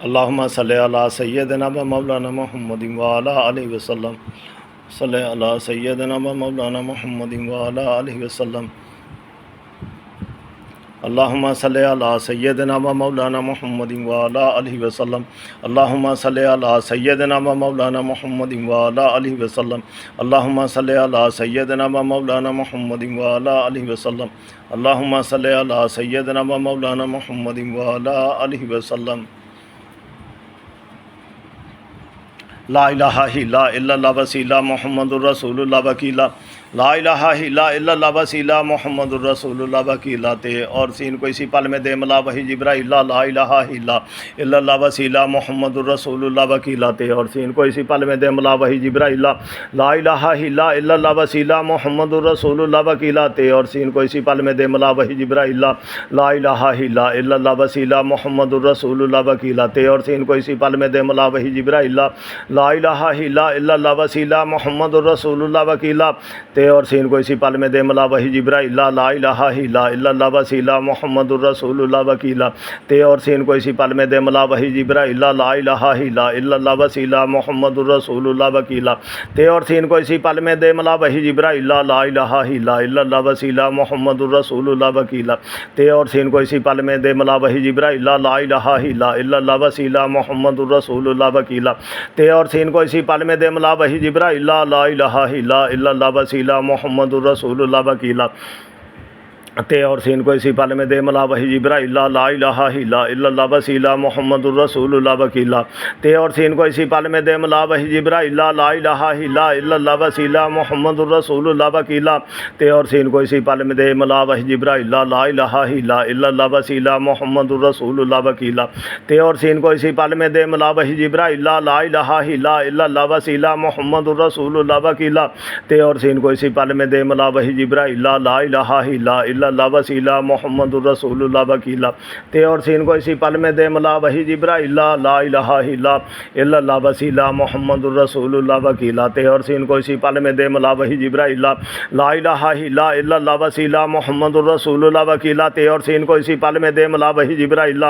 अल्लाहुम्मा सल्लि अला सय्यदिना व मौलाना मुहम्मदिन व अला आलिहि वसल्लम। सल्लि अला सय्यदिना व मौलाना मुहम्मदिन व अला आलिहि वसल्लम। अल्लाहुम्मा सल्लि अला सय्यदिना व मौलाना मुहम्मदिन व अला आलिहि वसल्लम। अल्लाहुम्मा सल्लि अला सय्यदिना व मौलाना मुहम्मदिन व अला आलिहि वसल्लम। अल्लाहुम्मा सल्लि अला सय्यदिना व मौलाना मुहम्मदिन व अला आलिहि वसल्लम। अल्लाहुम्मा सल्लि अला सय्यदिना व मौलाना मुहम्मदिन व अला आलिहि वसल्लम। ला इलाहा इल्लल्लाह वसीला मुहम्मदुर रसूलुल्लाह वकीला। ला इलाहा इल्लल्लाह वसीला मुहम्मदुर रसूलुल्लाह वकीला। ते और सीन को इसी पल में दे मला वही जिब्राइल। ला इलाहा इल्लल्लाह वसीला मुहम्मदुर रसूलुल्लाह वकीला। ते और सीन को इसी पल में दे मला वही जिब्राइल। ला इलाहा इल्लल्लाह वसीला मुहम्मदुर रसूलुल्लाह वकीला। ते और सीन को इसी पल में दे मला वही जिब्राइल। ला इलाहा इल्लल्लाह वसीला मुहम्मदुर रसूलुल्लाह वकीला। ते और सीन को इसी पल में दे मला वही जिब्राइल। ला इलाहा इल्लल्लाह वसीला मुहम्मदुर रसूलुल्लाह वकीला। ते और सीन को इसी पल में दे मला वही जिब्राइल। ला इलाहा इल्लल्लाह वसीला मुहम्मदुर रसूलुल्लाह वकीला। ते और सीन को इसी पल में दे मला वही जिब्राइल। ला इलाहा इल्लल्लाह वसीला मुहम्मदुर रसूलुल्लाह वकीला। ते और सीन को इसी पल में दे मला वही जिब्राइल। ला इलाहा इल्लल्लाह वसीला मुहम्मदुर रसूलुल्लाह वकीला। ते और सीन को इसी पल में दे मला वही जिब्राइल। ला इलाहा इल्लल्लाह वसीला मुहम्मदुर रसूलुल्लाह वकीला। ते और सीन को इसी पल में दे मला वही जिब्राइल। ला इलाहा इल्लल्लाह वसीला मुहम्मदुर रसूलुल्लाह वकीला। ते और सीन को इसी पल में दे मला वही जिब्राइल। ला इलाहा इल्लल्लाह वसीला मुहम्मदुर रसूलुल्लाह वकीला। ते और सीन को इसी पल में दे मला वही जिब्राइल। ला इलाहा इल्लल्लाह वसीला मुहम्मदुर रसूलुल्लाह वकीला। ते और सीन को इसी पल में दे मला वही जिब्राइल। ला इलाहा इल्लल्लाह वसीला मुहम्मदुर रसूलुल्लाह वकीला। ते और सीन को इसी पल में दे मला वही जिब्राइल। ला इलाहा इल्लल्लाह वसीला मुहम्मदुर रसूलुल्लाह वकीला। ते और सीन को इसी पल में दे मला वही जिब्राइल। ला इलाहा इल्लल्लाह वसीला मुहम्मदुर रसूलुल्लाह वकीला। ते और सीन को इसी पल में दे मला वही जिब्राइल। ला इलाहा इल्लल्लाह वसीला मुहम्मदुर रसूलुल्लाह वकीला। ते और सीन को इसी पल में दे मला वही जिब्राइल। ला इलाहा इल्लल्लाह वसीला मुहम्मदुर रसूलुल्लाह वकीला। ते और सीन को इसी पल में दे मला वही जिब्राइल। ला इलाहा इल्लल्लाह वसीला मुहम्मदुर रसूलुल्लाह वकीला। ते और सीन को इसी पल में दे मला वही जिब्राइल। ला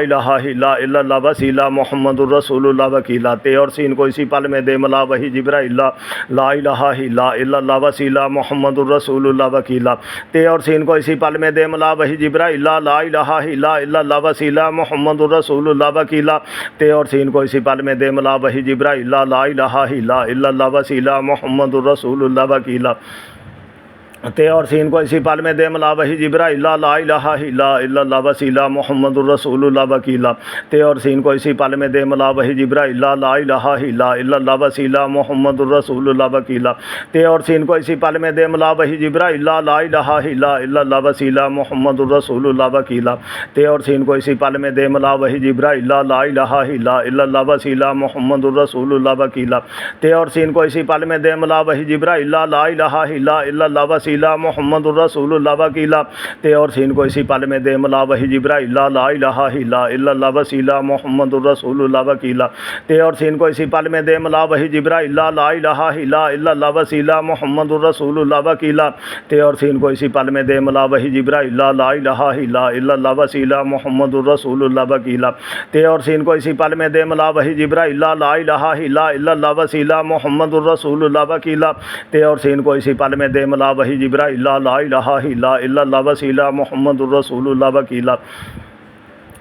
इलाहा इल्लल्लाह वसीला मुहम्मदुर रसूलुल्लाह वकीला। ते और सीन को इसी पल में दे मला वही जिब्राइल। ला इलाहा इल्लल्लाह वसीला मुहम्मदुर रसूलुल्लाह वकीला। ते और सीन को इसी पल में दे मला वही जिब्राइल। ला इलाहा इल्लल्लाह वसीला मुहम्मदुर रसूलुल्लाह वकीला। ते और सीन को इसी पल में दे मला वही जिब्राइल। ला इलाहा इल्लल्लाह वसीला मुहम्मदुर रसूलुल्लाह वकीला। ते और सीन को इसी पल में दे मला वही जिब्राइल। ला इलाहा इल्लल्लाह वसीला मुहम्मदुर रसूलुल्लाह वकीला। ते और सीन को इसी पल में दे मला वही जिब्राइल। ला इलाहा इल्लल्लाह वसीला मुहम्मदुर रसूलुल्लाह वकीला। ते और सीन को इसी पल में दे मला वही जिब्राइल। ला इलाहा इल्लल्लाह वसीला मुहम्मदुर रसूलुल्लाह वकीला। ते और सीन को इसी पल में दे मला वही जिब्राइल। ला इलाहा इल्लल्लाह वसीला मुहम्मदुर रसूलुल्लाह वकीला। ते और सीन को इसी पल में दे मला वही जिब्राइल। ला इलाहा इल्लल्लाह वसीला मुहम्मदुर रसूलुल्लाह वकीला। ते और सीन को इसी पल में दे मला वही जिब्राइल। ला इलाहा इल्लल्लाह वसीला मुहम्मदुर रसूलुल्लाह वकीला। ते और सीन को इसी पल में दे मला वही जिब्राइल। ला इलाहा इल्लल्लाह वसीला मुहम्मदुर रसूलुल्लाह वकीला। ते और सीन को इसी पल में दे मला वही जिब्राइल। ला इलाहा इल्लल्लाह वसीला मुहम्मदुर रसूलुल्लाह वकीला। ते और सीन को इसी पल में दे मला वही जिब्राइल। ला इलाहा इल्लल्लाह वसीला मुहम्मदुर रसूलुल्लाह वकीला। ते और सीन को इसी पल में दे मला वही जिब्राइल। ला इलाहा इल्लल्लाह वसीला मुहम्मदुर रसूलुल्लाह वकीला।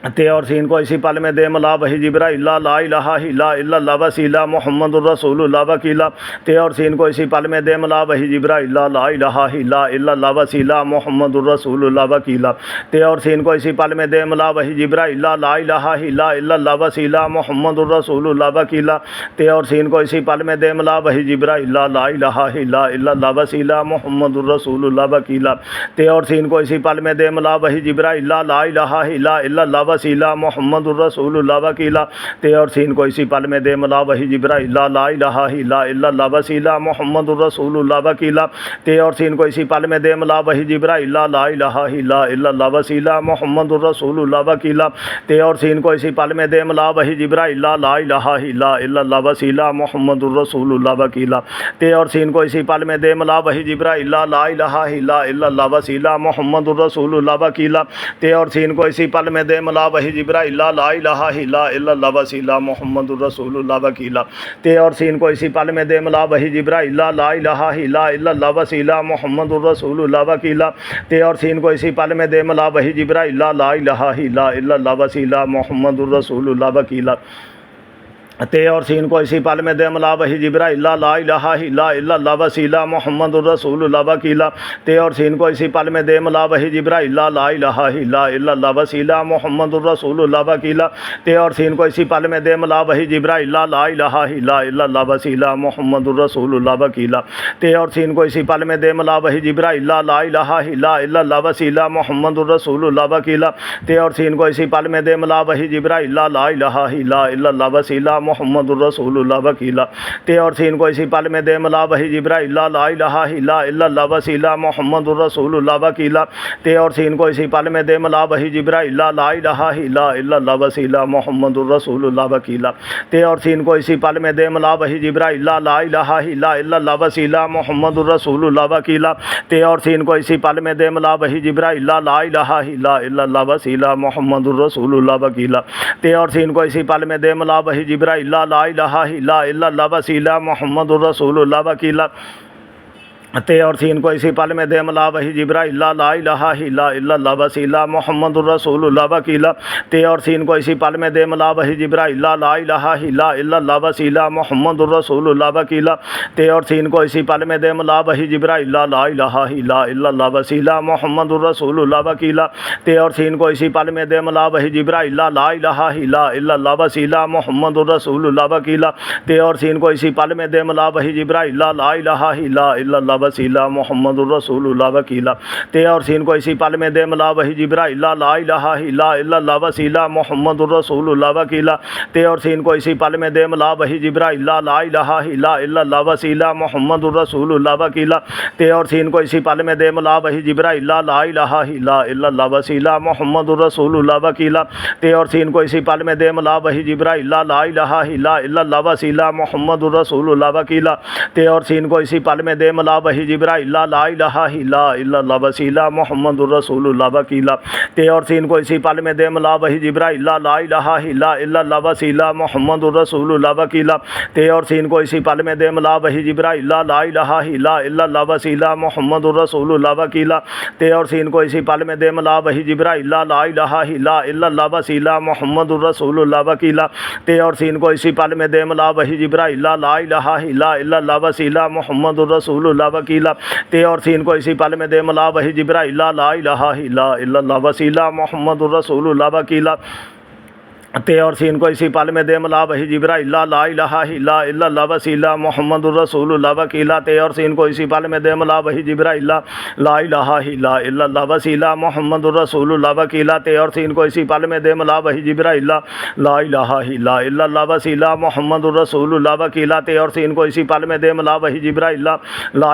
ते और सीन को इसी पल में दे मला वही जिब्राइल। ला इलाहा इल्लल्लाह वसीला मुहम्मदुर रसूलुल्लाह वकीला। ते और सीन को इसी पल में दे मला वही जिब्राइल। ला इलाहा इल्लल्लाह वसीला मुहम्मदुर रसूलुल्लाह वकीला। ते और सीन को इसी पल में दे मला वही जिब्राइल। ला इलाहा इल्लल्लाह वसीला मुहम्मदुर रसूलुल्लाह वकीला। ते और सीन को इसी पल में दे मला वही जिब्राइल। ला इलाहा इल्लल्लाह वसीला मुहम्मदुर रसूलुल्लाह वकीला। ते और सीन को इसी पल में दे मला वही जिब्राइल। ला इलाहा इल्लल्लाह वसीला मुहम्मदुर रसूलुल्लाह वकीला। ते और सीन को इसी पल में दे मला वही जिब्राइल। ला इलाहा इल्लल्लाह वसीला मुहम्मदुर रसूलुल्लाह वकीला। ते और सीन को इसी पल में दे मला वही जिब्राइल। ला इलाहा इल्लल्लाह वसीला मुहम्मदुर रसूलुल्लाह वकीला। ते और सीन को इसी पल में दे मला वही जिब्राइल। ला इलाहा इल्लल्लाह वसीला मुहम्मदुर रसूलुल्लाह वकीला। ते और सीन को इसी पल में दे मला मौला वही जिब्राइल ला इलाहा इल्लल्लाह वसीला मुहम्मदुर रसूलुल्लाह वकीला ते और सीन को इसी पल में दे मौला वही जिब्राइल ला इलाहा इल्लल्लाह वसीला मुहम्मदुर रसूलुल्लाह वकीला ते और सीन को इसी पल में दे मौला वही जिब्राइल ला इलाहा इल्लल्लाह वसीला मुहम्मदुर रसूलुल्लाह वकीला ते और सीन को इसी पल में दे मौला वही जिब्राइल ला इलाहा इल्लल्लाह वसीला मुहम्मदुर रसूलुल्लाह वकीला ते और सीन को इसी पल में दे मौला वही जिब्राइल ला इलाहा इल्लल्लाह वसीला मुहम्मदुर रसूलुल्लाह वकीला ते और सीन को इसी पल में दे मौला वही जिब्राइल ला इलाहा इल्लल्लाह वसीला मुहम्मदुर रसूलुल्लाह वकीला ते और सीन को इसी पल में दे मौला वही जिब्राइल ला इलाहा इल्लल्लाह वसीला मुहम्मदुर रसूलुल्लाह वकीला ते और सीन को इसी पल में दे मौला वही जिब्राइल ला इलाहा इल्लल्लाह वसीला मुहम्मदुर रसूलुल्लाह वकीला ते और सीन को इसी पल में दे मौला वही जिब्राइल ला इलाहा इल्लल्लाह वसीला मुहम्मदुर रसूलुल्लाह वकीला ते और सीन को इसी पल में दे मौला वही जिब्राइल ला इलाहा इल्लल्लाह वसीला मुहम्मदुर रसूलुल्लाह वकीला ते और सीन को इसी पल में दे मौला वही जिब्राइल ला इलाहा इल्लल्लाह वसीला मुहम्मदुर रसूलुल्लाह वकीला ते और सीन को इसी पल में दे मौला वही जिब्राइल ला इलाहा इल्लल्लाह वसीला मुहम्मदुर रसूलुल्लाह वकीला ते और सीन को इसी पल में दे मौला वही जिब्राइल ला इलाहा इल्लल्लाह वसीला मुहम्मदुर रसूलुल्लाह वकीला ते और सीन को इसी पल में दे मौला वही जिब्राइल ला इलाहा इल्लल्लाह वसीला मुहम्मदुर रसूलुल्लाह वकीला ते और सीन को इसी पल में दे मौला वही जिब्राइल ला इलाहा इल्लल्लाह वसीला मुहम्मदुर रसूलुल्लाह वकीला ते और सीन को इसी पल में दे मौला वही जिब्राइल ला इलाहा इल्लल्लाह वसीला मुहम्मदुर रसूलुल्लाह वकीला ते और सीन को इसी पल में दे मौला वही जिब्राइल ला इलाहा इल्लल्लाह वसीला मुहम्मदुर रसूलुल्लाह वकीला ते और सीन को इसी पल में दे मौला वही जिब्राइल ला इलाहा इल्लल्लाह वसीला मुहम्मदुर रसूलुल्लाह वकीला ते और सीन को इसी पल में दे मौला वही जिब्राइल ला इलाहा इल्लल्लाह वसीला मुहम्मदुर रसूलुल्लाह वकीला ते और सीन को इसी पल में दे मौला वही जिब्राइल ला इलाहा इल्लल्लाह वसीला मुहम्मदुर रसूलुल्लाह वकीला ते और सीन को इसी पल में दे मौला वही जिब्राइल ला इलाहा इल्लल्लाह वसीला मुहम्मदुर रसूलुल्लाह वकीला ते और सीन को इसी पल में दे मौला वही जिब्राइल ला इलाहा इल्लल्लाह वसीला मुहम्मदुर रसूलुल्लाह वकीला ते और सीन को इसी पल में दे मौला वही जिब्राइल ला इलाहा इल्लल्लाह वसीला मुहम्मदुर रसूलुल्लाह वकीला ते और सीन को इसी पल में दे मौला वही जिब्राइल ला इलाहा इल्लल्लाह वसीला मुहम्मदुर रसूलुल्लाह वकीला ते और सीन को इसी पल में दे मौला वही जिब्राइल ला इलाहा इल्लल्लाह वसीला मुहम्मदुर रसूलुल्लाह वकीला ते और सीन को इसी पल में दे मौला वही जिब्राइल ला इलाहा इल्लल्लाह वसीला मुहम्मदुर रसूलुल्लाह वकीला ते और सीन को इसी पल में दे मौला वही जिब्राइल ला इलाहा इल्लल्लाह वसीला मुहम्मदुर रसूलुल्लाह वकीला ते और सीन को इसी पल में दे मौला वही जिब्राइल ला इलाहा इल्लल्लाह वसीला मुहम्मदुर रसूलुल्लाह वकीला ते और सीन को इसी पल में दे मौला वही जिब्राइल ला इलाहा इल्लल्लाह वसीला मुहम्मदुर रसूलुल्लाह वकीला ते और सीन को इसी पल में दे मौला वही जिब्राइल ला इलाहा इल्लल्लाह वसीला मुहम्मदुर रसूलुल्लाह वकीला ते और सीन को इसी पल में दे मौला वही जिब्राइल ला इलाहा इल्लल्लाह वसीला मुहम्मदुर रसूलुल्लाह वकीला ते और सीन को इसी पल में दे मौला वही जिब्राइल ला इलाहा इल्लल्लाह वसीला मुहम्मदुर रसूलुल्लाह वकीला ते और सीन को इसी पल में दे मौला वही जिब्राइल ला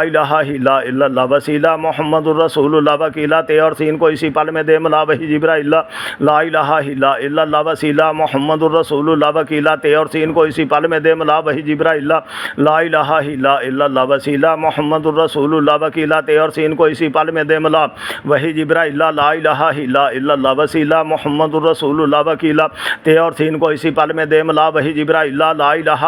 इलाहा इल्लल्लाह वसीला मुहम्मदुर रसूलुल्लाह वकीला ते और सीन को इसी पल में दे मौला वही जिब्राइल ला इलाहा इल्लल्लाह वसीला मुहम्मदुर रसूलुल्लाह वकीला ते और सीन को इसी पल में दे मौला वही जिब्राइल ला इलाहा इल्लल्लाह वसीला मुहम्मदुर रसूलुल्लाह वकीला ते और सीन को इसी पल में दे मौला वही जिब्राइल ला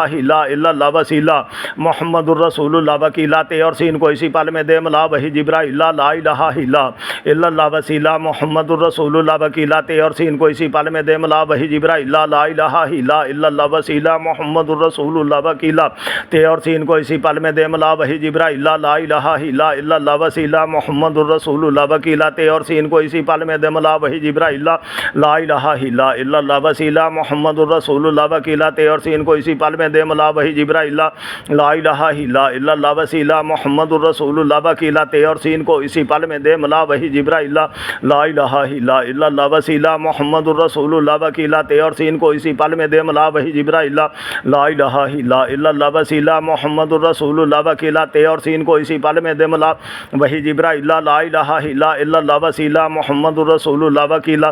इलाहा इल्लल्लाह वसीला मुहम्मदुर रसूलुल्लाह वकीला ते और सीन को इसी पल में दे मौला वही जिब्राइल ला इलाहा इल्लल्लाह वसीला मुहम्मदुर रसूलुल्लाह वकीला ते और सीन को इसी पल में दे मौला वही जिब्राइल ला इलाहा इल्लल्लाह वसीला मुहम्मदुर रसूलुल्लाह वकीला ते और सीन को इसी पल में दे मौला वही जिब्राइल ला इलाहा इल्लल्लाह वसीला मुहम्मदुर रसूलुल्लाह वकीला ते और सीन को इसी पल में दे मौला वही जिब्राइल ला इलाहा इल्लल्लाह वसीला मुहम्मदुर रसूलुल्लाह वकीला ते और सीन को इसी पल में दे मौला वही जिब्राइल ला इलाहा इल्लल्लाह वसीला मुहम्मदुर रसूलुल्लाह वकीला ते और सीन को इसी पल में दे मौला वही जिब्राइल ला इलाहा इल्लल्लाह वसीला मुहम्मदुर रसूलुल्लाह वकीला ते और सीन को इसी पल में दे मौला वही जिब्राइल ला इलाहा इल्लल्लाह वसीला मुहम्मदुर रसूलुल्लाह वकीला ते और सीन को इसी पल में दे मौला वही जिब्राइल ला इलाहा इल्लल्लाह वसीला मुहम्मदुर रसूलुल्लाह वकीला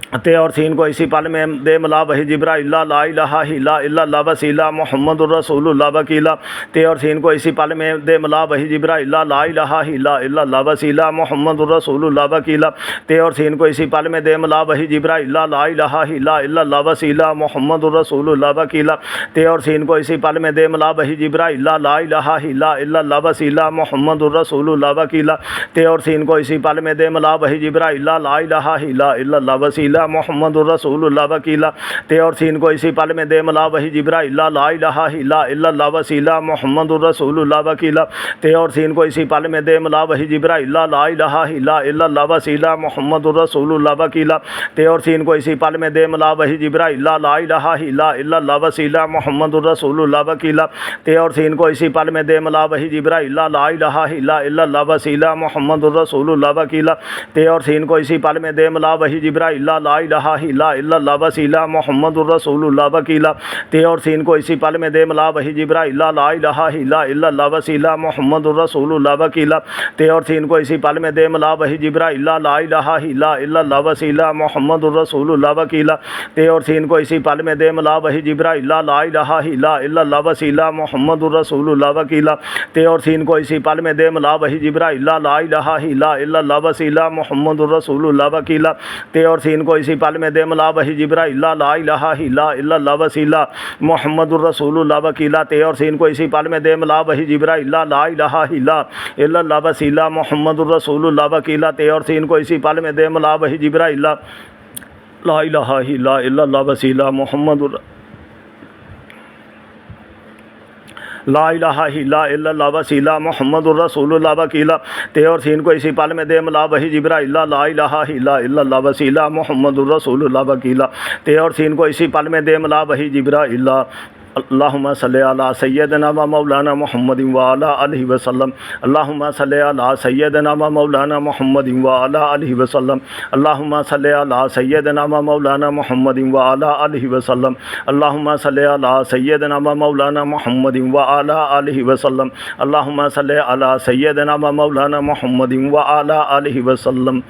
ते और सीन को इसी पल में दे मला वही जिब्राइल ला इलाहा इल्लल्लाह वसीला मुहम्मदुर रसूलुल्लाह वकीला। ते और सीन को इसी पल में दे मला वही जिब्राइल ला इलाहा इल्लल्लाह वसीला मुहम्मदुर रसूलुल्लाह वकीला। ते और सीन को इसी पल में दे मला वही जिब्राइल ला इलाहा इल्लल्लाह वसीला मुहम्मदुर रसूलुल्लाह वकीला। ते और सीन को इसी पल में दे मला वही जिब्राइल ला इलाहा इल्लल्लाह वसीला मुहम्मदुर रसूलुल्लाह वकीला। ते और सीन को इसी पल में दे मला वही जिब्राइल ला इलाहा इल्लल्लाह वसीला मुहम्मदुर रसूलुल्लाह वकीला। ते और सीन को इसी पल में दे मला वही जिब्राइल ला इलाहा इल्लल्लाह वसीला मुहम्मदुर रसूलुल्लाह वकीला। ते और सीन को इसी पल में दे मला वही जिब्राइल ला इलाहा इल्लल्लाह वसीला मुहम्मदुर रसूलुल्लाह वकीला। ते और सीन को इसी पल में दे मला वही जिब्राइल ला इलाहा इल्लल्लाह वसीला मुहम्मदुर रसूलुल्लाह वकीला। ते और सीन को इसी पल में दे मला वही जिब्राइल ला इलाहा इल्लल्लाह वसीला मुहम्मदुर रसूलुल्लाह वकीला। ते और सीन को इसी पल में दे मला वही जिब्राइल ला इलाहा इल्लल्लाह वसीला मुहम्मदुर रसूलुल्लाह वकीला। ते और सीन को इसी पल में दे मला वही जिब्राइल ला इलाहा इल्लल्लाह वसीला मुहम्मदुर रसूलुल्लाह वकीला। ते और सीन को इसी पल में दे मला वही जिब्राइल ला इलाहा इल्लल्लाह वसीला मुहम्मदुर रसूलुल्लाह वकीला। ते और सीन को इसी पल में दे मला वही जिब्राइल ला इलाहा इल्लल्लाह वसीला मुहम्मदुर रसूलुल्लाह वकीला। ते और सीन को इसी पल में दे मला वही जिब्राइल ला इलाहा इल्लल्लाह वसीला मुहम्मदुर रसूलुल्लाह वकीला। ते और सीन को इसी पल में दे मला वही जिब्राइल ला इलाहा इल्लल्लाह वसीला मुहम्मदुर रसूलुल्लाह वकीला। ते और सीन को इसी पल में दे मला वही जिब्राइल ला इलाहा इल्लल्लाह वसीला मुहम्मदुर रसूलुल्लाह वकीला। ते और सीन को इसी पल में दे मला वही जिब्राइल ला इलाहा इल्लल्लाह वसीला मुहम्मदुर ला इलाहा इल्लल्लाह वसीला मुहम्मदुर रसूलुल्लाह वकीला। ते और सीन को इसी पल में दे मला वही जिब्राइल ला इलाहा इल्लल्लाह वसीला मुहम्मदुर रसूलुल्लाह वकीला। ते और सीन को इसी पल में दे मला वही जिब्राइल अल्लाहुम्मा सल्लि अला सय्यदना व मौलाना मुहम्मदिन व अला आलिहि वसल्लम। अल्लाहुम्मा सल्लि अला सय्यदना व मौलाना मुहम्मदिन व अला आलिहि वसल्लम। अल्लाहुम्मा सल्लि अला सय्यदना व मौलाना मुहम्मदिन व अला आलिहि वसल्लम। अल्लाहुम्मा सल्लि अला सय्यदना व मौलाना मुहम्मदिन व अला आलिहि वसल्लम। अल्लाहुम्मा सल्लि अला सय्यदना व मौलाना मुहम्मदिन व अला आलिहि वसल्लम।